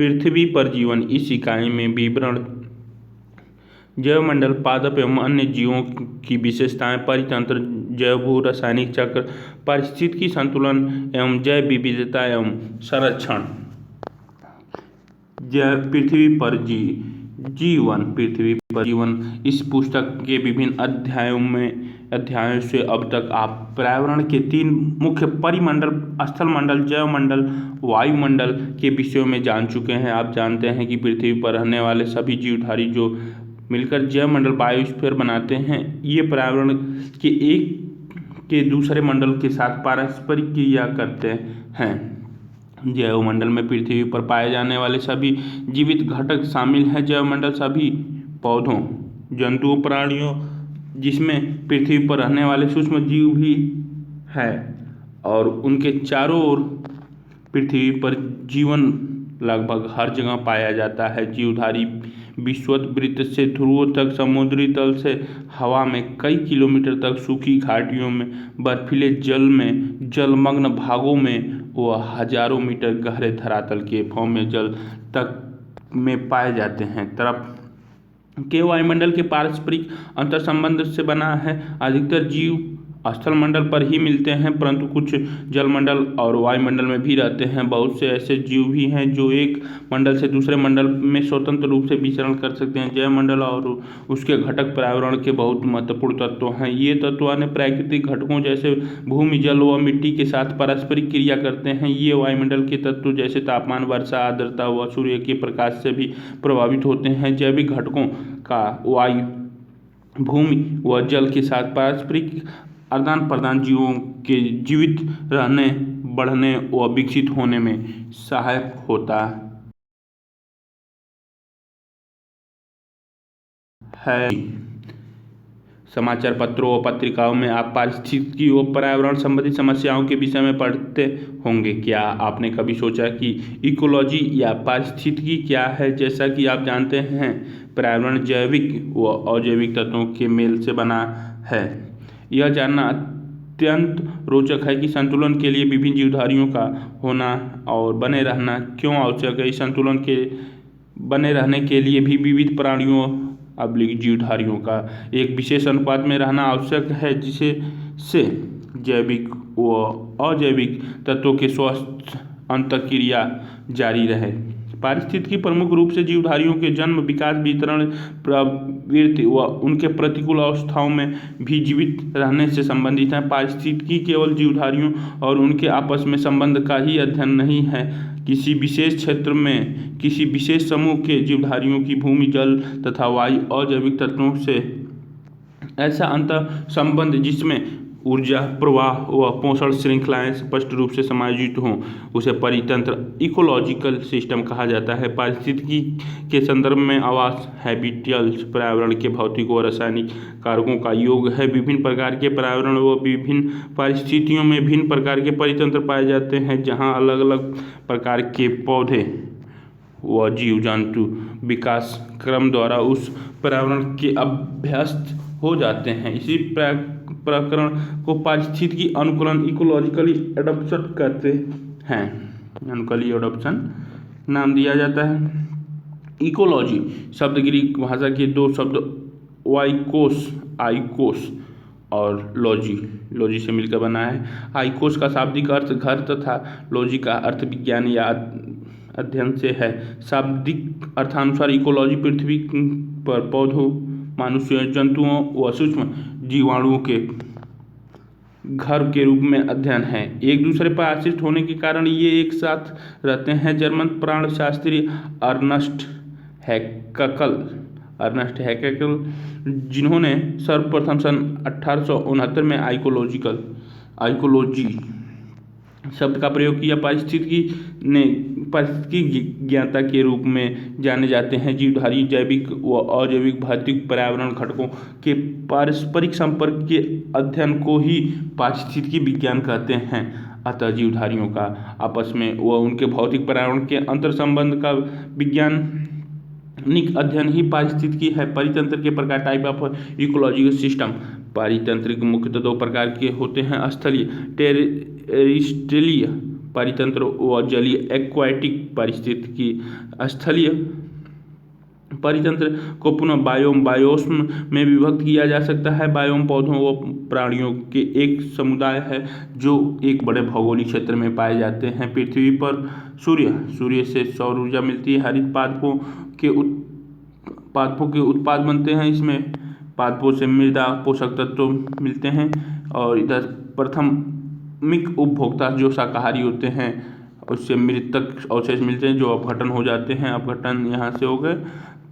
पृथ्वी पर जीवन। इस इकाई में विवरण जैवमंडल, पादप एवं अन्य जीवों की विशेषताएं, परितंत्र, जैव भू रासायनिक चक्र, पारिस्थितिकी संतुलन एवं जैव विविधता एवं संरक्षण। पृथ्वी पर जीवन। पृथ्वी पर जीवन इस पुस्तक के विभिन्न अध्यायों से अब तक आप पर्यावरण के 3 मुख्य परिमंडल, स्थलमंडल, जैवमंडल, वायुमंडल के विषयों में जान चुके हैं। आप जानते हैं कि पृथ्वी पर रहने वाले सभी जीवधारी जो मिलकर जैवमंडल बायोस्फीयर बनाते हैं, ये पर्यावरण के एक के दूसरे मंडल के साथ पारस्परिक क्रिया करते हैं। जैवमंडल में पृथ्वी पर पाए जाने वाले सभी जीवित घटक शामिल हैं। जैवमंडल सभी पौधों, जंतुओं, प्राणियों, जिसमें पृथ्वी पर रहने वाले सूक्ष्म जीव भी है, और उनके चारों ओर पृथ्वी पर जीवन लगभग हर जगह पाया जाता है। जीवधारी विषुवत वृत्त से ध्रुवों तक, समुद्री तल से हवा में कई किलोमीटर तक, सूखी घाटियों में, बर्फीले जल में, जलमग्न भागों में व हजारों मीटर गहरे धरातल के भौम्य जल तक में पाए जाते हैं। तरफ के वायुमंडल के पारस्परिक अंतर्संबंध से बना है। अधिकतर जीव स्थलमंडल पर ही मिलते हैं, परंतु कुछ जलमंडल और वायुमंडल में भी रहते हैं। बहुत से ऐसे जीव भी हैं जो एक मंडल से दूसरे मंडल में स्वतंत्र रूप से विचरण कर सकते हैं। जैवमंडल और उसके घटक पर्यावरण के बहुत महत्वपूर्ण तत्व हैं। ये तत्व अन्य प्राकृतिक घटकों जैसे भूमि, जल व मिट्टी के साथ पारस्परिक क्रिया करते हैं। ये वायुमंडल के तत्व जैसे तापमान, वर्षा, आर्द्रता व सूर्य के प्रकाश से भी प्रभावित होते हैं। जैविक घटकों का वायु, भूमि व जल के साथ पारस्परिक आदान प्रदान जीवों के जीवित रहने, बढ़ने व विकसित होने में सहायक होता है। समाचार पत्रों व पत्रिकाओं में आप पारिस्थितिकी व पर्यावरण संबंधी समस्याओं के विषय में पढ़ते होंगे। क्या आपने कभी सोचा कि इकोलॉजी या पारिस्थितिकी क्या है? जैसा कि आप जानते हैं, पर्यावरण जैविक व अजैविक तत्वों के मेल से बना है। यह जानना अत्यंत रोचक है कि संतुलन के लिए विभिन्न जीवधारियों का होना और बने रहना क्यों आवश्यक है। इस संतुलन के बने रहने के लिए भी विविध प्राणियों जीवधारियों का एक विशेष अनुपात में रहना आवश्यक है, जिससे जैविक व अजैविक तत्वों के स्वस्थ अंतःक्रिया जारी रहे। पारिस्थितिकी प्रमुख रूप से जीवधारियों के जन्म, विकास, वितरण, प्रवृत्ति व उनके प्रतिकूल अवस्थाओं में भी जीवित रहने से संबंधित है। पारिस्थितिकी केवल जीवधारियों और उनके आपस में संबंध का ही अध्ययन नहीं है। किसी विशेष क्षेत्र में किसी विशेष समूह के जीवधारियों की भूमि, जल तथा वायु अजैविक तत्वों से ऐसा अंतर संबंध जिसमें ऊर्जा प्रवाह व पोषण श्रृंखलाएं स्पष्ट रूप से समायोजित हों, उसे परितंत्र, इकोलॉजिकल सिस्टम कहा जाता है। पारिस्थितिकी के संदर्भ में आवास, हैबिटल्स, पर्यावरण के भौतिक व रासायनिक कारकों का योग है। विभिन्न प्रकार के पर्यावरण व विभिन्न परिस्थितियों में भिन्न प्रकार के परितंत्र पाए जाते हैं, जहाँ अलग अलग प्रकार के पौधे व जीव जंतु विकास क्रम द्वारा उस पर्यावरण के अभ्यस्त हो जाते हैं। इसी प्रकरण को पारिस्थितिकी अनुकूलन, इकोलॉजिकली एडॉप्शन कहते हैं। अनुकूली एडॉप्शन नाम दिया जाता है। इकोलॉजी शब्द ग्रीक भाषा के 2 शब्द आइकोस और लॉजी से मिलकर बना है। आइकोस का शाब्दिक अर्थ घर तथा लॉजी का अर्थ विज्ञान या अध्ययन से है। शाब्दिक अर्थानुसार इकोलॉजी पृथ्वी पर पौधों, मनुष्यों, जंतुओं व सूक्ष्म जीवाणुओं के घर के रूप में अध्ययन है। एक दूसरे पर आश्रित होने के कारण ये एक साथ रहते हैं। जर्मन प्राणशास्त्री अर्नस्ट हैकेल, जिन्होंने सर्वप्रथम सन 1869 में आइकोलॉजी शब्द का प्रयोग किया, पारिस्थितिकी ज्ञाता के रूप में जाने जाते हैं। जीवधारी जैविक व अजैविक भौतिक पर्यावरण घटकों के पारस्परिक संपर्क के अध्ययन को ही पारिस्थितिकी विज्ञान कहते हैं। अतः जीवधारियों का आपस में व उनके भौतिक पर्यावरण के अंतर संबंध का वैज्ञानिक अध्ययन ही पारिस्थितिकी है। परितंत्र के प्रकार, टाइप ऑफ इकोलॉजिकल सिस्टम। परितंत्र मुख्यतः 2 प्रकार के होते हैं: स्थलीय टेरेस्ट्रियल परितंत्र व जलीय एक्वाटिक पारिस्थितिकी। स्थलीय परितंत्र को पुनः बायोस्म में विभक्त किया जा सकता है। बायोम पौधों व प्राणियों के एक समुदाय है जो एक बड़े भौगोलिक क्षेत्र में पाए जाते हैं। पृथ्वी पर सूर्य से सौर ऊर्जा मिलती है। हरित पादपों के उत्पाद बनते हैं। इसमें पादपों से मृदा पोषक तत्व मिलते हैं। और इधर प्राथमिक उपभोक्ता जो शाकाहारी होते हैं उससे मृतक अवशेष मिलते हैं जो अपघटन हो जाते हैं। अपघटन यहाँ से हो गए।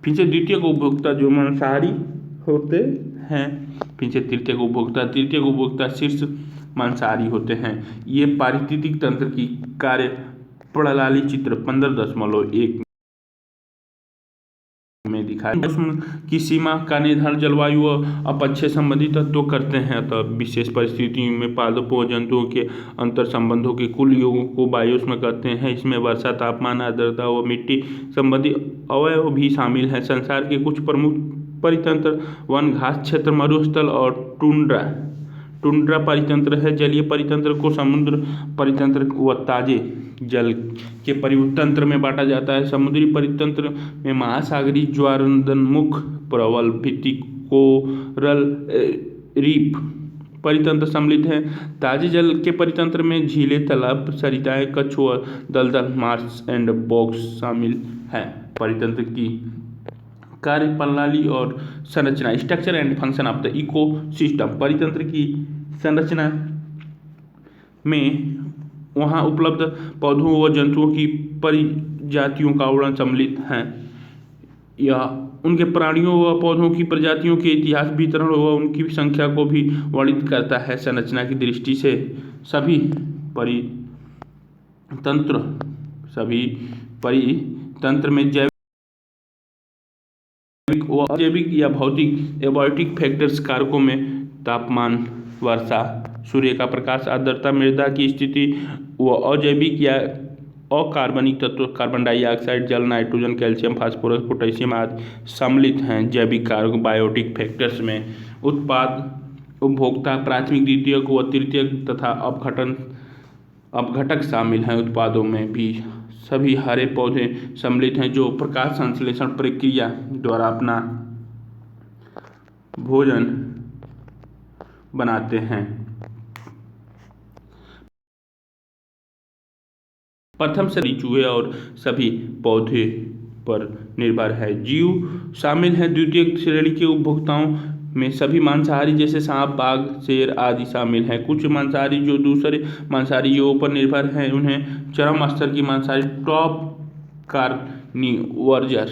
फिर द्वितीयक उपभोक्ता जो मांसाहारी होते हैं। फिर तृतीयक उपभोक्ता शीर्ष मांसाहारी होते हैं। ये पारिस्थितिक तंत्र की कार्य प्रणाली चित्र 15.1 में दिखाया। मौसम की सीमा का निर्धारण जलवायु व अपक्षय संबंधी तत्व करते हैं। अतः विशेष परिस्थितियों में पादपों जंतुओं के अंतर संबंधों के कुल योगों को बायोस्म कहते हैं। इसमें वर्षा, तापमान, आर्द्रता व मिट्टी संबंधी अवयव भी शामिल हैं। संसार के कुछ प्रमुख परितंत्र वन, घास क्षेत्र, मरुस्थल और टुंड्रा परितंत्र है। जलीय परितंत्र को समुद्र परितंत्र व ताजे जल के परितंत्र में बांटा जाता है। समुद्री परितंत्र में महासागरीय ज्वारनदमुख, प्रबल भित्ति, कोरल रीफ परितंत्र सम्मिलित हैं। ताजे जल के परितंत्र में झीलें, तालाब, सरिताएं, कछुआ, दलदल, मार्श एंड बॉक्स शामिल हैं। परितंत्र की कार्यप्रणाली और संरचना, structure and function of the ecosystem. परितंत्र की संरचना में वहाँ उपलब्ध पौधों व जंतुओं की प्रजातियों का वर्णन सम्मिलित है। यह उनके प्राणियों व पौधों की प्रजातियों के इतिहास, वितरण व उनकी संख्या को भी वर्णित करता है। संरचना की दृष्टि से सभी परितंत्र में जैविक व अजैविक या भौतिक एबायोटिक फैक्टर्स कारकों में तापमान, वर्षा, सूर्य का प्रकाश, आर्द्रता, मृदा की स्थिति व अजैविक या अकार्बनिक तत्व कार्बन डाइऑक्साइड, जल, नाइट्रोजन, कैल्शियम, फास्फोरस, पोटेशियम आदि सम्मिलित हैं। जैविक कारक बायोटिक फैक्टर्स में उत्पाद, उपभोक्ता, प्राथमिक, द्वितीयक व तृतीयक तथा अपघटक शामिल हैं। उत्पादों में भी सभी हरे पौधे सम्मिलित हैं जो प्रकाश संश्लेषण प्रक्रिया द्वारा अपना भोजन बनाते हैं। प्रथम श्रेणी चूहे और सभी पौधे पर निर्भर है। जीव शामिल हैं। द्वितीय श्रेणी के उपभोक्ताओं में सभी मांसाहारी जैसे सांप, बाघ, शेर आदि शामिल हैं। कुछ मांसाहारी जो दूसरे मांसाहारी जीवों पर निर्भर हैं उन्हें चरम स्तर की मांसाहारी टॉप कार्निवर्सर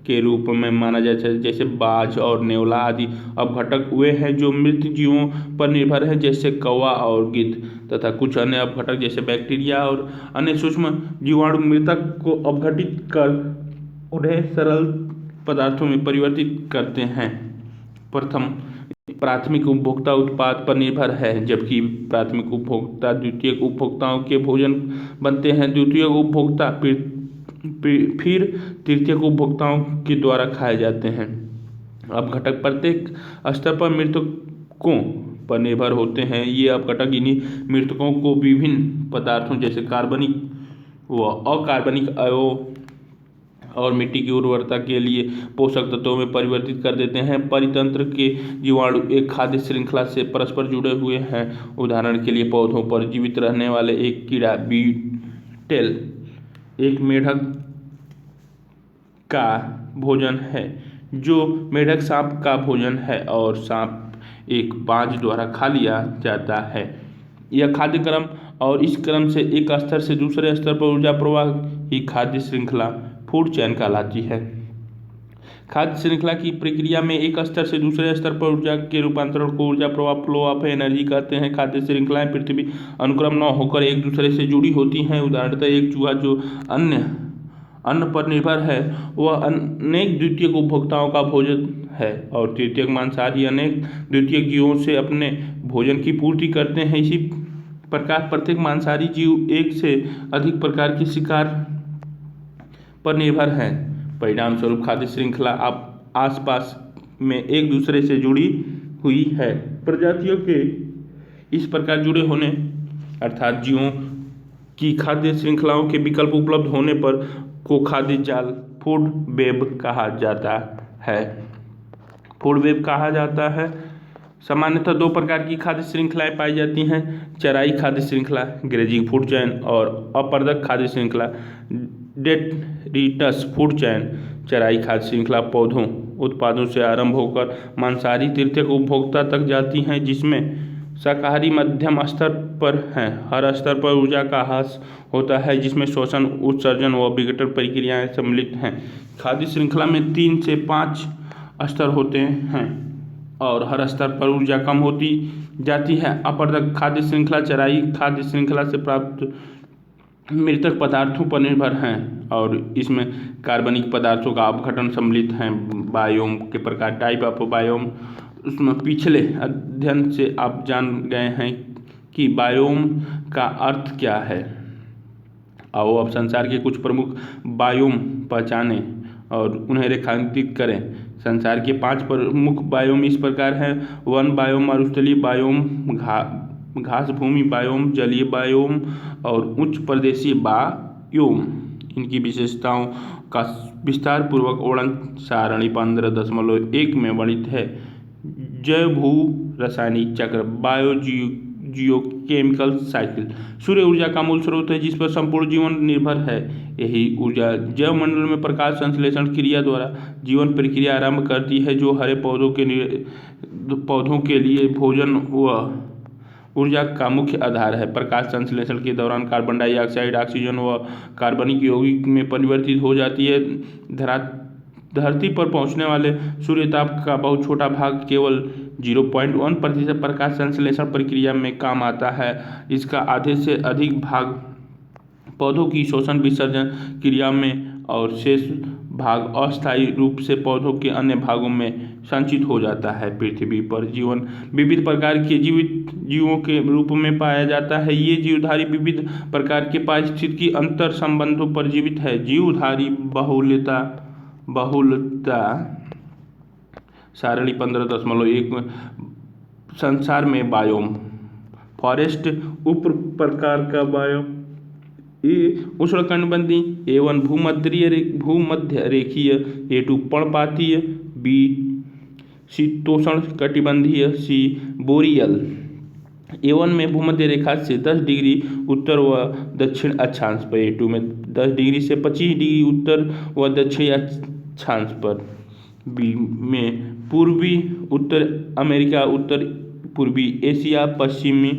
के रूप में माना जाता है। जैसे बाज और नेवला आदि अपघटक वे हैं जो मृत जीवों पर निर्भर हैं जैसे कौवा और गिद्ध, तथा कुछ अन्य अपघटक जैसे बैक्टीरिया और अन्य सूक्ष्म जीवाणु मृतक को अपघटित कर उन्हें सरल पदार्थों में परिवर्तित करते हैं। प्राथमिक उपभोक्ता उत्पाद पर निर्भर है, जबकि प्राथमिक उपभोक्ता द्वितीयक उपभोक्ताओं के भोजन बनते हैं। द्वितीयक उपभोक्ता फिर तृतीयक उपभोक्ताओं के द्वारा खाए जाते हैं। अपघटक प्रत्येक स्तर पर मृतकों पर निर्भर होते हैं। ये अपघटक इन्हीं मृतकों को विभिन्न पदार्थों जैसे कार्बनिक व अकार्बनिक अयवों और मिट्टी की उर्वरता के लिए पोषक तत्वों में परिवर्तित कर देते हैं। परितंत्र के जीवाणु एक खाद्य श्रृंखला से परस्पर जुड़े हुए हैं। उदाहरण के लिए पौधों पर जीवित रहने वाले एक कीड़ा बीटल एक मेढक का भोजन है, जो मेढक सांप का भोजन है, और सांप एक बाज द्वारा खा लिया जाता है। यह खाद्य क्रम और इस क्रम से एक स्तर से दूसरे स्तर पर ऊर्जा प्रवाह ही खाद्य श्रृंखला फूड चेन कहलाती है। खाद्य श्रृंखला की प्रक्रिया में एक स्तर से दूसरे स्तर पर ऊर्जा के रूपांतरण को ऊर्जा प्रवाह फ्लो ऑफ एनर्जी कहते हैं। खाद्य श्रृंखलाएं पृथ्वी अनुक्रम न होकर एक दूसरे से जुड़ी होती हैं। उदाहरणतः एक चूहा जो अन्न पर निर्भर है वह अनेक द्वितीयक उपभोक्ताओं का भोजन है, और तृतीयक मांसाहारी अनेक द्वितीयक जीवों से अपने भोजन की पूर्ति करते हैं। इसी प्रकार प्रत्येक मांसाहारी जीव एक से अधिक प्रकार के शिकार पर निर्भर है। परिणाम स्वरूप खाद्य श्रृंखला आसपास में एक दूसरे से जुड़ी हुई है। प्रजातियों के इस प्रकार जुड़े होने अर्थात जीवों की खाद्य श्रृंखलाओं के विकल्प उपलब्ध होने पर को खाद्य जाल फूड वेब कहा जाता है। फूड वेब कहा जाता है। सामान्यतः दो प्रकार की खाद्य श्रृंखलाएं पाई जाती हैं, चराई खाद्य श्रृंखला ग्रेजिंग फूड चैन और अपरदक खाद्य श्रृंखला डेट्रिटस फूड चैन। चराई खाद्य श्रृंखला पौधों उत्पादों से आरंभ होकर मांसाहारी तृतीयक उपभोक्ता तक जाती हैं, जिसमें शाकाहारी मध्यम स्तर पर हैं। हर स्तर पर ऊर्जा का ह्रास होता है, जिसमें शोषण, उत्सर्जन व विघटन प्रक्रियाएं सम्मिलित हैं। खाद्य श्रृंखला में 3 से 5 स्तर होते हैं और हर स्तर पर ऊर्जा कम होती जाती है। अपरदक खाद्य श्रृंखला चराई खाद्य श्रृंखला से प्राप्त मृतक पदार्थों पर निर्भर हैं और इसमें कार्बनिक पदार्थों का अपघटन सम्मिलित है। बायोम के प्रकार टाइप ऑफ बायोम, उसमें पिछले अध्ययन से आप जान गए हैं कि बायोम का अर्थ क्या है। आओ अब संसार के कुछ प्रमुख बायोम पहचानें और उन्हें रेखांकित करें। संसार के 5 प्रमुख बायोम इस प्रकार हैं: वन बायोम, मरुस्थलीय बायोम, घास भूमि बायोम, जलीय बायोम और उच्च प्रदेशीय बायोम। इनकी विशेषताओं का विस्तार पूर्वक वर्णन सारणी 15.1 में वर्णित है। जैव भू रासायनिक चक्र जियोकेमिकल साइकिल सूर्य ऊर्जा का मूल स्रोत है, जिस पर संपूर्ण जीवन निर्भर है। यही ऊर्जा जैव मंडल में प्रकाश संश्लेषण क्रिया द्वारा जीवन प्रक्रिया आरंभ करती है, जो हरे पौधों के लिए भोजन व ऊर्जा का मुख्य आधार है। प्रकाश संश्लेषण के दौरान कार्बन डाइऑक्साइड ऑक्सीजन व कार्बनिक यौगिक में परिवर्तित हो जाती है। धरती पर पहुंचने वाले सूर्यताप का बहुत छोटा भाग, केवल 0.1% प्रकाश संश्लेषण प्रक्रिया में काम आता है। इसका आधे से अधिक भाग पौधों की शोषण विसर्जन क्रिया में और शेष भाग अस्थायी रूप से पौधों के अन्य भागों में संचित हो जाता है। पृथ्वी पर जीवन विविध प्रकार के जीवित जीवों के रूप में पाया जाता है। ये जीवधारी विविध प्रकार के पारिस्थितिकी अंतर संबंधों पर जीवित है। जीवधारी बहुलता सारणी 15.1 में संसार में बायोम फॉरेस्ट उप प्रकार का बायोम उष्णकटिबंधीय, A1 भूमध्य रेखीय, A2 पर्णपातीय, B शीतोष्ण कटिबंधीय, C बोरियल। A1 में भूमध्य रेखा से 10 डिग्री उत्तर व दक्षिण अक्षांश पर, A2 में 10 डिग्री से 25 डिग्री उत्तर व दक्षिण अक्षांश पर, B में पूर्वी उत्तर अमेरिका, उत्तर पूर्वी एशिया, पश्चिमी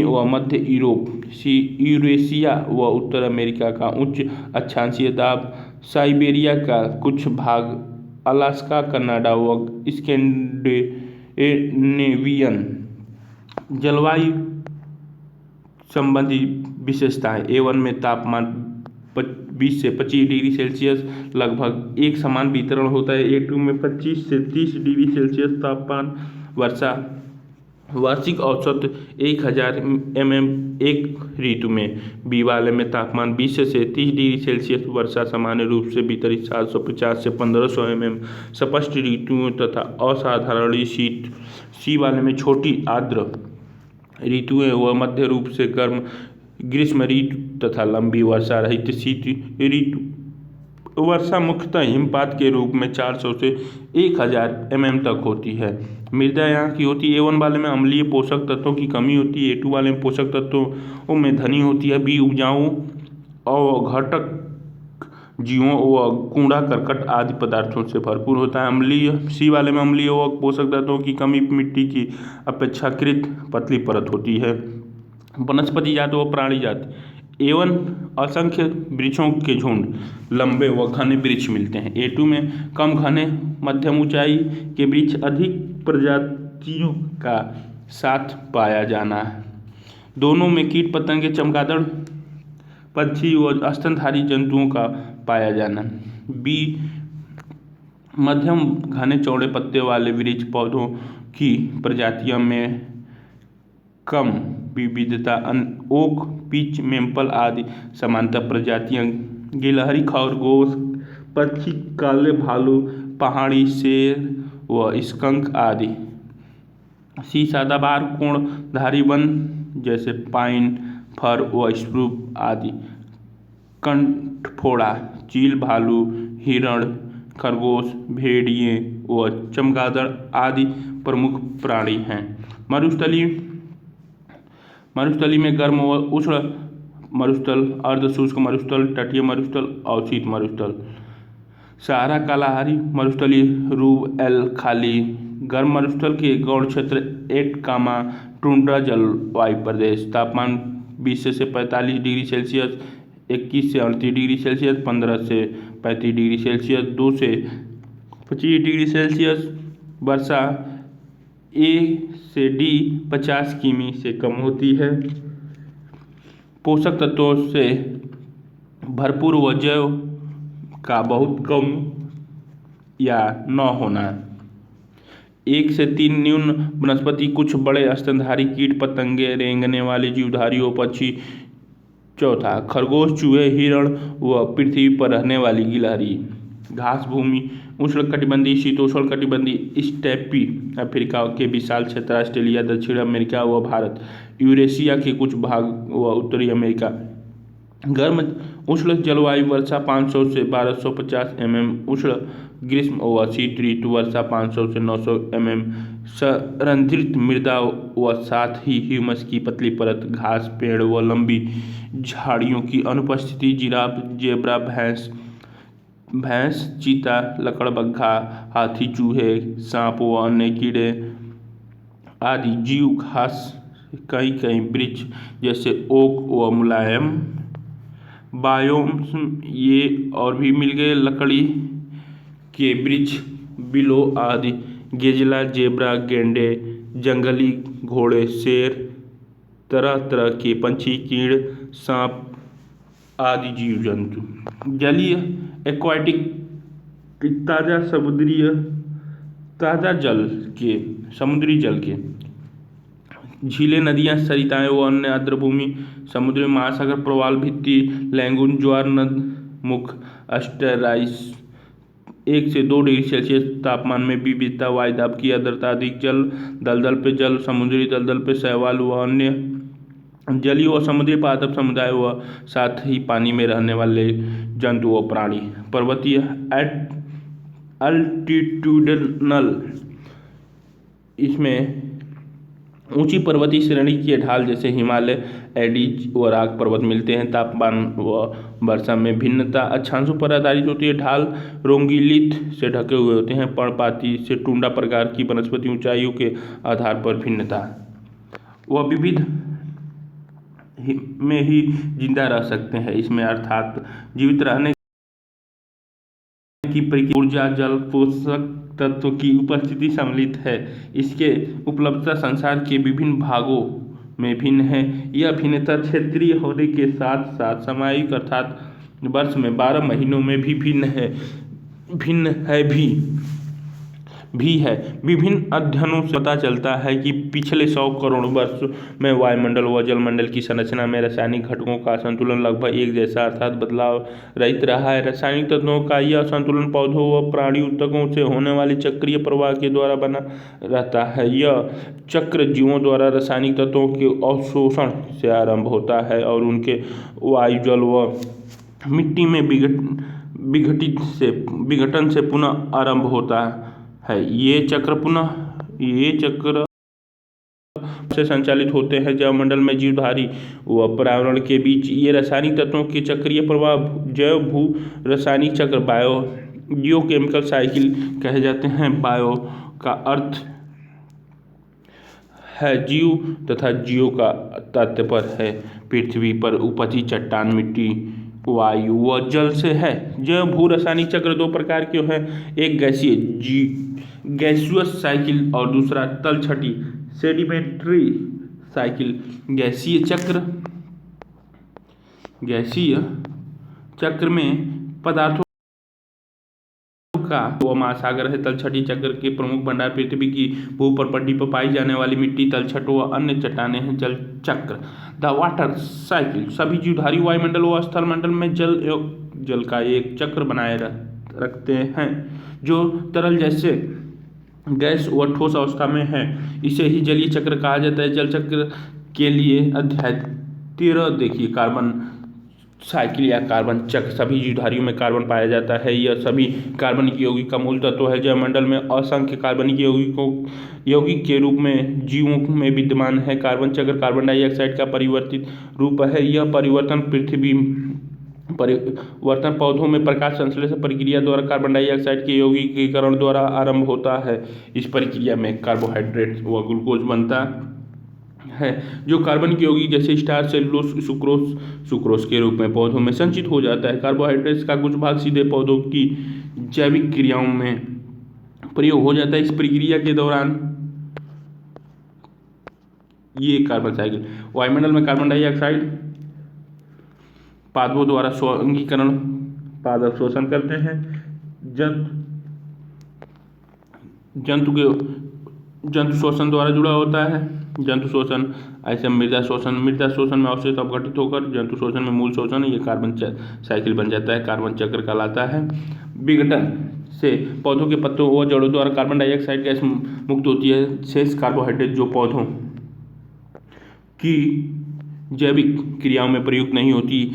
व मध्य यूरोप, सी यूरेशिया व उत्तर अमेरिका का उच्च अक्षांशीय दाब, साइबेरिया का कुछ भाग, अलास्का, कनाडा व स्कैंडिनेवियन। जलवायु संबंधी विशेषताएं: A1 में तापमान 20 से 25 डिग्री सेल्सियस लगभग एक समान वितरण होता है। A2 में 25 से 30 डिग्री सेल्सियस तापमान, वर्षा वार्षिक औसत 1000 mm एक ऋतु में। B वाले में तापमान 20 से 30 डिग्री सेल्सियस, वर्षा सामान्य रूप से वितरित 750 से 1500 mm स्पष्ट ऋतुओं तथा असाधारण शीत। C वाले में छोटी आर्द्र ऋतुएं व मध्य रूप से गर्म ग्रीष्म ऋतु तथा लंबी वर्षा रहित शीत ऋतु। वर्षा मुख्यतः हिमपात के रूप में 400 से 1000 mm तक होती है। मृदा यहाँ की होती है: A1 वाले में अम्लीय पोषक तत्वों की कमी होती है। A2 वाले में पोषक तत्वों में धनी होती है। B उपजाऊ और घटक जीवों व कूड़ा करकट आदि पदार्थों से भरपूर होता है। अम्लीय C वाले में अम्लीय व पोषक तत्वों की कमी, मिट्टी की अपेक्षाकृत पतली परत होती है। वनस्पति जात व प्राणी जात: A1 असंख्य वृक्षों के झुंड, लंबे व घने वृक्ष मिलते हैं। A2 में कम घने मध्यम ऊंचाई के वृक्ष, अधिक प्रजातियों का साथ पाया जाना। दोनों में कीट पतंगे, चमगादड़, पक्षी व स्तनधारी जंतुओं का पाया जाना। B मध्यम घने चौड़े पत्ते वाले वृक्ष, पौधों की प्रजातियों में कम विविधता, ओक, पीच, मेपल आदि समानता प्रजातियां, गिलहरी, खरगोश, पक्षी, काले भालू, पहाड़ी शेर व स्कंक आदि। सी सदाबहार कोणधारी वन जैसे पाइन, फर व स्प्रूप आदि। कंठफोड़ा चील, भालू, हिरण, खरगोश, भेड़िए व चमगादड़ आदि प्रमुख प्राणी हैं। मरुस्थली में गर्म व उष्ण मरुस्थल, अर्धशुष्क मरुस्थल, तटीय मरुस्थल और शीत मरुस्थल। सहारा कालाहारी मरुस्थलीय रूब एल खाली। गर्म मरुस्थल के गौण क्षेत्र एटकामा टुंड्रा जलवायु प्रदेश। तापमान 20 से 45 डिग्री सेल्सियस, 21 से 38 डिग्री सेल्सियस, 15 से 35 डिग्री सेल्सियस, 2 से 25 डिग्री सेल्सियस। वर्षा A से D 50 किमी से कम होती है। पोषक तत्वों से भरपूर व जैव का बहुत कम या न होना। 1 से 3 न्यून वनस्पति, कुछ बड़े स्तनधारी कीट पतंगे, रेंगने वाले जीवधारी व पक्षी। चौथा, खरगोश, चूहे, हिरण व पृथ्वी पर रहने वाली गिलहरी। घास भूमि उष्णकटिबंधीय, शीतोष्णकटिबंधीय, स्टेपी अफ्रीका के विशाल क्षेत्र, ऑस्ट्रेलिया, दक्षिण अमेरिका व भारत, यूरेशिया के कुछ भाग व उत्तरी अमेरिका। गर्म उष्ण जलवायु, वर्षा 500 से 1250 mm, उष्ण ग्रीष्म व शीत ऋतु, वर्षा 500 से 900 mm, संरंध्रित मृदा व साथ ही ह्यूमस की पतली परत। घास, पेड़ व लंबी झाड़ियों की अनुपस्थिति। जिराफ, जेब्रा, भैंस, चीता, लकड़बग्घा, हाथी, चूहे, सांप व अन्य कीड़े आदि जीव। घास, कई वृक्ष जैसे ओक व मुलायम। बायोम्स ये और भी मिल गए, लकड़ी के वृक्ष, बिलो आदि, गेजला, जेब्रा, गेंडे, जंगली घोड़े, शेर, तरह तरह के पंछी, कीड़, सांप आदि जीव जंतु। जलीय एक्वाटिक, समुद्री जल के। झीलें, नदियाँ, सरिताएं व अन्य आर्द्रभूमि। समुद्री महासागर, प्रवाल भित्ति, लैगून, ज्वार, नद मुख, एस्टुआरीज। 1 से 2 डिग्री सेल्सियस तापमान में विविधता, वायुदाब की आर्द्रता अधिक। जल, दलदल पे जल, समुद्री दलदल पे शैवाल व अन्य जलीय व समुद्री पादप समुदाय व साथ ही पानी में रहने वाले जंतु व प्राणी। पर्वतीय अल्टीट्यूडनल, इसमें ऊंची पर्वतीय श्रेणी के ढाल जैसे हिमालय, एंडीज व रॉक पर्वत मिलते हैं। तापमान व वर्षा में भिन्नता अक्षांशों पर आधारित होती है। ढाल रोंगीलिथ से ढके हुए होते हैं। पर्णपाती से टुंड्रा प्रकार की वनस्पति, ऊंचाइयों के आधार पर भिन्नता। वह विविध में ही जिंदा रह सकते हैं। इसमें अर्थात जीवित रहने की प्रक्रिया, ऊर्जा, जल, पोषक तत्व की उपस्थिति सम्मिलित है। इसके उपलब्धता संसार के विभिन्न भागों में भिन्न है। यह भिन्नता क्षेत्रीय होने के साथ साथ सामयिक अर्थात वर्ष में 12 महीनों में भी भिन्न है। विभिन्न अध्ययनों से पता चलता है कि पिछले 100 करोड़ वर्ष में वायुमंडल व जलमंडल की संरचना में रासायनिक घटकों का संतुलन लगभग एक जैसा अर्थात बदलाव रहित रहा है। रासायनिक तत्वों का यह संतुलन पौधों व प्राणी ऊतकों से होने वाले चक्रीय प्रवाह के द्वारा बना रहता है। यह चक्र जीवों द्वारा रासायनिक तत्वों के अवशोषण से आरंभ होता है और उनके वायु, जल व मिट्टी में विघटन से पुनः आरंभ होता है। ये चक्र से संचालित होते हैं। जैवमंडल में जीवधारी व पर्यावरण के बीच ये रासायनिक तत्वों के चक्रीय प्रवाह जैव भू रासायनिक चक्र जियोकेमिकल साइकिल कहे जाते हैं। बायो का अर्थ है जीव तथा जियो का तात्पर्य है पृथ्वी पर उपजी चट्टान, मिट्टी, वायु व जल से है। जैव भू रासायनिक चक्र 2 प्रकार के हैं, एक गैसियस साइकिल और दूसरा तलछटी सेडिमेंट्री साइकिल। गैसीय चक्र में पदार्थों का वह महासागर है। तलछटी चक्र के प्रमुख भंडार पृथ्वी की भूपटपट्टी पर पाई जाने वाली मिट्टी, तलछट व अन्य चट्टानें हैं। जल चक्र द वाटर साइकिल, सभी जीवधारी वायुमंडल व स्थलमंडल में जल का एक चक्र बनाए रखते हैं जो तरल जैसे गैस व ठोस अवस्था में है। इसे ही जलीय चक्र कहा जाता है। जल चक्र के लिए 13 देखिए कार्बन साइकिल या कार्बन चक्र। सभी जीवधारियों में कार्बन पाया जाता है। यह सभी कार्बनिक यौगिक का मूल तत्व है। जैवमंडल में असंख्य कार्बनिक यौगिक के रूप में जीवों में विद्यमान है। कार्बन चक्र कार्बन डाइऑक्साइड का परिवर्तित रूप है। यह परिवर्तन पौधों में प्रकाश संश्लेषण प्रक्रिया द्वारा कार्बन डाइऑक्साइड के यौगिकीकरण द्वारा आरंभ होता है। इस प्रक्रिया में कार्बोहाइड्रेट व ग्लूकोज बनता है जो कार्बनिक यौगिक जैसे स्टार्च, सेलुलोज, सुक्रोज के रूप में पौधों में संचित हो जाता है। कार्बोहाइड्रेट्स का कुछ भाग सीधे पौधों की जैविक क्रियाओं में प्रयोग हो जाता है। इस प्रक्रिया के दौरान ये कार्बन साइकिल वायुमंडल में कार्बन डाइऑक्साइड पादपों द्वारा स्वांगीकरण पादप शोषण करते हैं। जंतु शोषण द्वारा जुड़ा होता है। जंतु शोषण ऐसे मृदा शोषण में अवशेष अपघटित होकर जंतु शोषण में मूल शोषण ये कार्बन साइकिल बन जाता है, कार्बन चक्र कहलाता है। विघटन से पौधों के पत्तों व जड़ों द्वारा कार्बन डाइऑक्साइड गैस मुक्त होती है। शेष कार्बोहाइड्रेट जो पौधों की जैविक क्रियाओं में प्रयुक्त नहीं होती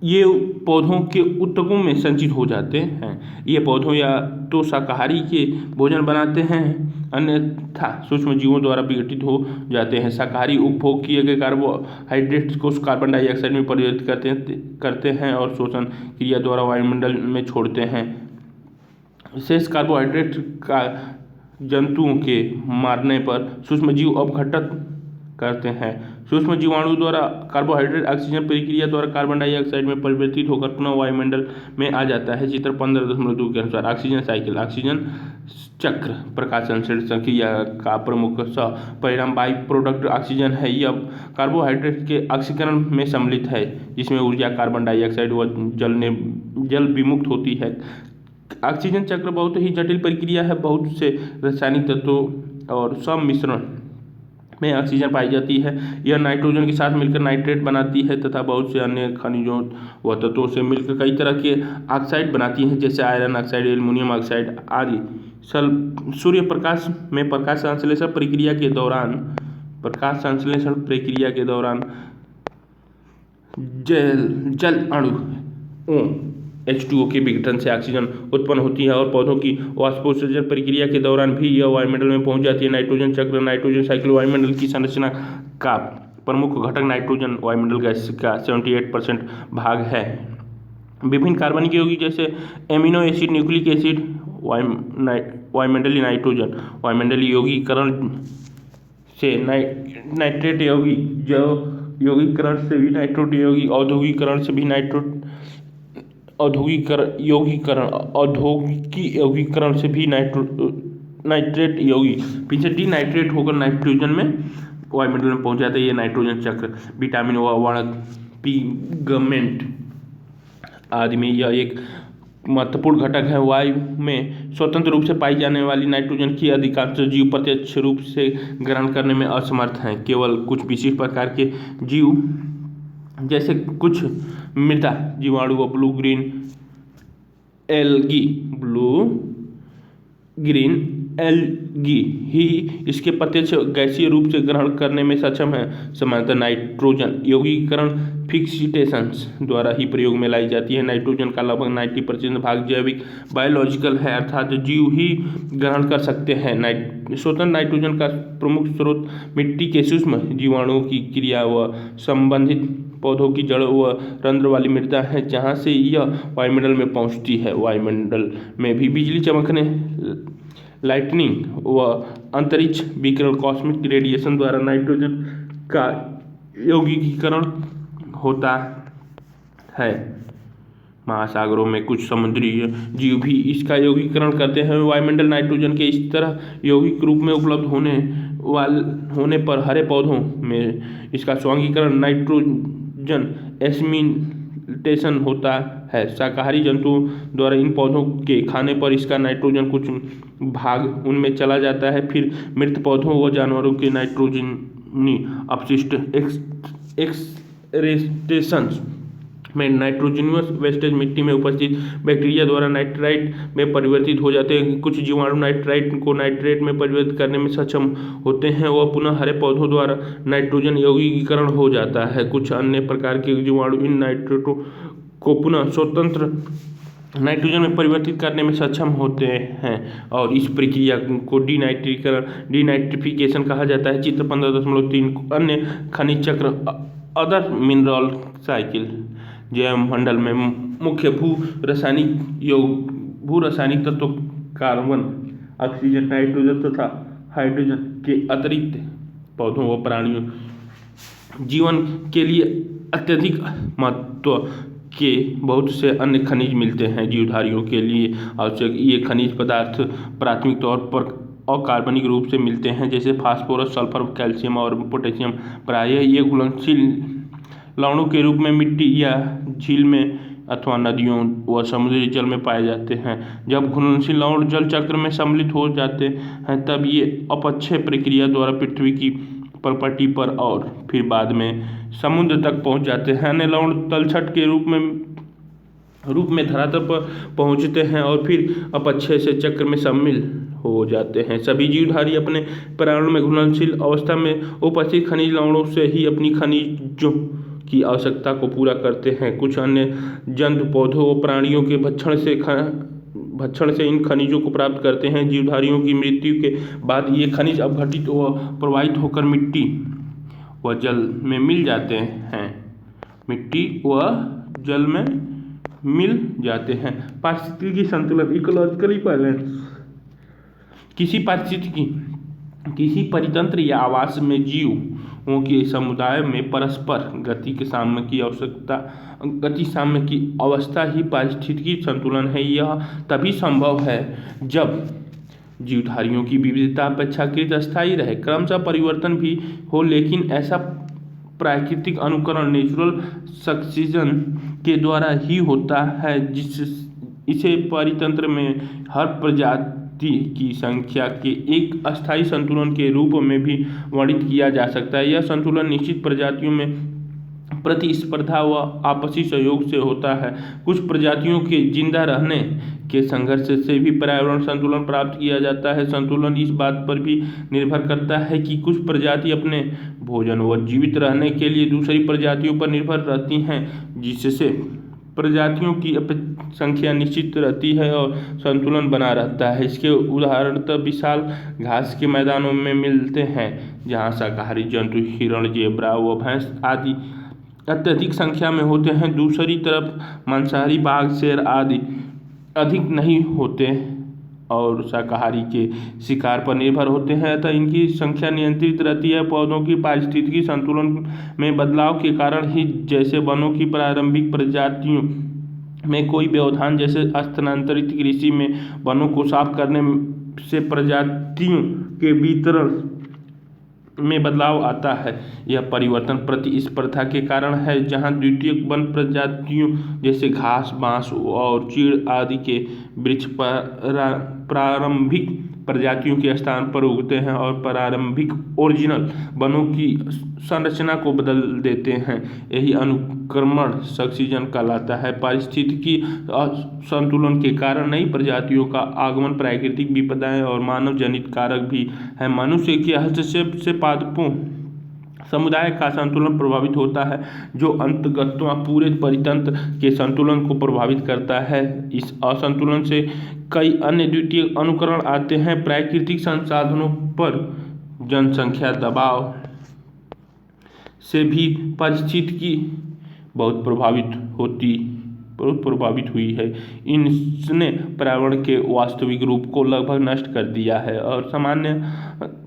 ये पौधों के ऊतकों में संचित हो जाते हैं। ये पौधों या तो शाकाहारी के भोजन बनाते हैं अन्यथा सूक्ष्म जीवों द्वारा विघटित हो जाते हैं। शाकाहारी उपभोग किए गए कार्बोहाइड्रेट्स को कार्बन डाइऑक्साइड में परिवर्तित करते हैं और शोषण क्रिया द्वारा वायुमंडल में छोड़ते हैं। शेष कार्बोहाइड्रेट का जंतुओं के मारने पर सूक्ष्म जीव अपघटित करते हैं। सूक्ष्म जीवाणु द्वारा कार्बोहाइड्रेट ऑक्सीजन प्रक्रिया द्वारा कार्बन डाइऑक्साइड में परिवर्तित होकर पुनः वायुमंडल में आ जाता है। चित्र 15.2 के अनुसार ऑक्सीजन साइकिल ऑक्सीजन चक्र प्रकाश संश्लेषण क्रिया का प्रमुख परिणाम बाई प्रोडक्ट ऑक्सीजन है। यह कार्बोहाइड्रेट के ऑक्सीकरण में सम्मिलित है जिसमें ऊर्जा कार्बन डाइऑक्साइड व जल विमुक्त होती है। ऑक्सीजन चक्र बहुत ही जटिल प्रक्रिया है। बहुत से रासायनिक तत्वों और सम्मिश्रण में ऑक्सीजन पाई जाती है। यह नाइट्रोजन के साथ मिलकर नाइट्रेट बनाती है तथा बहुत से अन्य खनिजों व तत्वों से मिलकर कई तरह के ऑक्साइड बनाती है जैसे आयरन ऑक्साइड, एल्युमिनियम ऑक्साइड आदि। सूर्य प्रकाश में प्रकाश संश्लेषण प्रक्रिया के दौरान जल अणु H2O के विघटन से ऑक्सीजन उत्पन्न होती है और पौधों की वाष्पोत्सर्जन प्रक्रिया के दौरान भी यह वायुमंडल में पहुंच जाती है। नाइट्रोजन चक्र नाइट्रोजन साइकिल वायुमंडल की संरचना का प्रमुख घटक नाइट्रोजन वायुमंडल गैस का 78% भाग है। विभिन्न कार्बनिक यौगिक जैसे एमिनो एसिड, न्यूक्लिक एसिड, वायुमंडलीय नाइट्रोजन वायुमंडलीय यौगिकीकरण से नाइट्रेट यौगिकीकरण से भी नाइट्रोट यौगिक औद्योगिकीकरण से भी औद्योगिकीकरण से भी नाइट्रेट यौगिक पीछे डीनाइट्रेट होकर नाइट्रोजन में वायुमंडल में पहुंच जाते हैं। ये नाइट्रोजन चक्र विटामिन व वर्णक पिगमेंट आदि में यह एक महत्वपूर्ण घटक है। वायु में स्वतंत्र रूप से पाई जाने वाली नाइट्रोजन की अधिकांश जीव प्रत्यक्ष रूप से ग्रहण करने में असमर्थ हैं। केवल कुछ विशिष्ट प्रकार के जीव जैसे कुछ मृदा जीवाणु व ब्लू ग्रीन एल्गी ही इसके प्रत्यक्ष गैसीय रूप से ग्रहण करने में सक्षम है। सामान्यतः नाइट्रोजन यौगिकीकरण फिक्सिटेशंस द्वारा ही प्रयोग में लाई जाती है। नाइट्रोजन का लगभग 90% भाग जैविक बायोलॉजिकल है अर्थात जीव ही ग्रहण कर सकते हैं। स्वतंत्र नाइट्रोजन का प्रमुख स्रोत मिट्टी के सूक्ष्म जीवाणुओं की क्रिया व संबंधित पौधों की जड़ व रंध्र वाली मृदा है जहाँ से यह वायुमंडल में पहुँचती है। वायुमंडल में भी बिजली चमकने, लाइटनिंग व अंतरिक्ष विकिरण कॉस्मिक रेडिएशन द्वारा नाइट्रोजन का यौगिकीकरण होता है। महासागरों में कुछ समुद्री जीव भी इसका यौगिकीकरण करते हैं। वायुमंडल नाइट्रोजन के इस तरह यौगिक रूप में उपलब्ध होने पर हरे पौधों में इसका स्वांगीकरण नाइट्रोजन एसिमिलेशन होता है। शाकाहारी जंतुओं द्वारा इन पौधों के खाने पर इसका नाइट्रोजन कुछ भाग उनमें चला जाता है। फिर मृत पौधों व जानवरों के नाइट्रोजनी अपशिष्ट एक्सक्रीशंस में नाइट्रोजनियस वेस्टेज मिट्टी में उपस्थित बैक्टीरिया द्वारा नाइट्राइट में परिवर्तित हो जाते हैं। कुछ जीवाणु नाइट्राइट को नाइट्रेट में परिवर्तित करने में सक्षम होते हैं। वह पुनः हरे पौधों द्वारा नाइट्रोजन यौगिकीकरण हो जाता है। कुछ अन्य प्रकार के जीवाणु इन नाइट्रेटों को पुनः स्वतंत्र नाइट्रोजन में परिवर्तित करने में सक्षम होते हैं और इस प्रक्रिया को डीनाइट्रिफिकेशन कहा जाता है। चित्र 15.3 अन्य खनिज चक्र अदर मिनरल साइकिल। जैव मंडल में मुख्य भू रासायनिक तत्व कार्बन, ऑक्सीजन, नाइट्रोजन तथा हाइड्रोजन के अतिरिक्त पौधों व प्राणियों जीवन के लिए अत्यधिक महत्व के बहुत से अन्य खनिज मिलते हैं। जीवधारियों के लिए आवश्यक ये खनिज पदार्थ प्राथमिक तौर पर अकार्बनिक रूप से मिलते हैं, जैसे फास्फोरस, सल्फर, कैल्शियम और पोटेशियम। प्रायः ये घुलनशील लवणों के रूप में मिट्टी या झील में अथवा नदियों व समुद्री जल में पाए जाते हैं। जब घुलनशील लवण जल चक्र में सम्मिलित हो जाते हैं तब ये अपक्षय प्रक्रिया द्वारा पृथ्वी की प्रपटी पर और फिर बाद में समुद्र तक पहुंच जाते हैं। अन्य लवण तलछट के रूप में धरातल पर पहुंचते हैं और फिर अपक्षय से चक्र में शामिल हो जाते हैं। सभी जीवधारी अपने पर्यावरण में घुलनशील अवस्था में उपस्थित खनिज लवणों से ही अपनी खनिजों की आवश्यकता को पूरा करते हैं। कुछ अन्य जंतु पौधों व प्राणियों के भक्षण से इन खनिजों को प्राप्त करते हैं। जीवधारियों की मृत्यु के बाद ये खनिज अपघटित व प्रवाहित होकर मिट्टी व जल में मिल जाते हैं। पारिस्थितिकी संतुलन, इकोलॉजिकल बैलेंस। किसी परितंत्र या आवास में जीवों के समुदाय में परस्पर गति साम्य की अवस्था ही पारिस्थितिकी संतुलन है। यह तभी संभव है जब जीवधारियों की विविधता अपेक्षाकृत अस्थायी रहे, क्रमशः परिवर्तन भी हो, लेकिन ऐसा प्राकृतिक अनुकरण नेचुरल सक्सीजन के द्वारा ही होता है। इसे परितंत्र में हर प्रजाति की संख्या के एक अस्थायी संतुलन के रूप में भी वर्णित किया जा सकता है। यह संतुलन निश्चित प्रजातियों में प्रतिस्पर्धा व आपसी सहयोग से होता है। कुछ प्रजातियों के जिंदा रहने के संघर्ष से भी पर्यावरण संतुलन प्राप्त किया जाता है। संतुलन इस बात पर भी निर्भर करता है कि कुछ प्रजाति अपने भोजन व जीवित रहने के लिए दूसरी प्रजातियों पर निर्भर रहती हैं, जिससे प्रजातियों की संख्या निश्चित रहती है और संतुलन बना रहता है। इसके उदाहरण विशाल घास के मैदानों में मिलते हैं, जहाँ शाकाहारी जंतु हिरण, जेब्रा व भैंस आदि अत्यधिक संख्या में होते हैं। दूसरी तरफ मांसाहारी बाघ, शेर आदि अधिक नहीं होते और शाकाहारी के शिकार पर निर्भर होते हैं, अतः इनकी संख्या नियंत्रित रहती है। पौधों की पारिस्थितिकी संतुलन में बदलाव के कारण ही, जैसे वनों की प्रारंभिक प्रजातियों में कोई व्यवधान, जैसे स्थानांतरित कृषि में वनों को साफ करने से प्रजातियों के वितरण में बदलाव आता है। यह परिवर्तन प्रतिस्पर्धा के कारण है, जहाँ द्वितीयक वन प्रजातियों जैसे घास, बांस और चीड़ आदि के वृक्ष प्रारंभिक प्रजातियों के स्थान पर उगते हैं और प्रारंभिक ओरिजिनल वनों की संरचना को बदल देते हैं। यही अनुक्रमण सक्सीजन कहलाता है। पारिस्थितिकी संतुलन के कारण नई प्रजातियों का आगमन प्राकृतिक विपदाएं और मानव जनित कारक भी है। मनुष्य के हस्तक्षेप से पादपों समुदाय का संतुलन प्रभावित होता है, जो अंततः पूरे परितंत्र के संतुलन को प्रभावित करता है। इस असंतुलन से कई अन्य द्वितीय अनुकरण आते हैं। प्राकृतिक संसाधनों पर जनसंख्या दबाव से भी पारिस्थितिकी बहुत प्रभावित हुई है। इसने पर्यावरण के वास्तविक रूप को लगभग नष्ट कर दिया है और सामान्य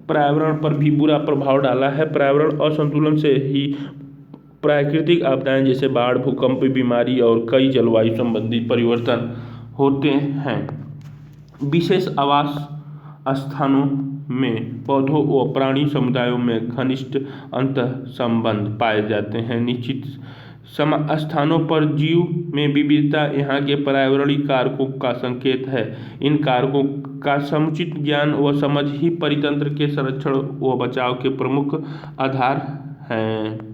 पर्यावरण पर भी बुरा प्रभाव डाला है। पर्यावरण असंतुलन से ही प्राकृतिक आपदाएं जैसे बाढ़, भूकंप, बीमारी और कई जलवायु संबंधी परिवर्तन होते हैं। विशेष आवास स्थानों में पौधों व प्राणी समुदायों में घनिष्ठ अंतःसंबंध पाए जाते हैं। निश्चित स्थानों पर जीव में विविधता यहाँ के पर्यावरणीय कारकों का संकेत है। इन कारकों का समुचित ज्ञान व समझ ही परितंत्र के संरक्षण व बचाव के प्रमुख आधार हैं।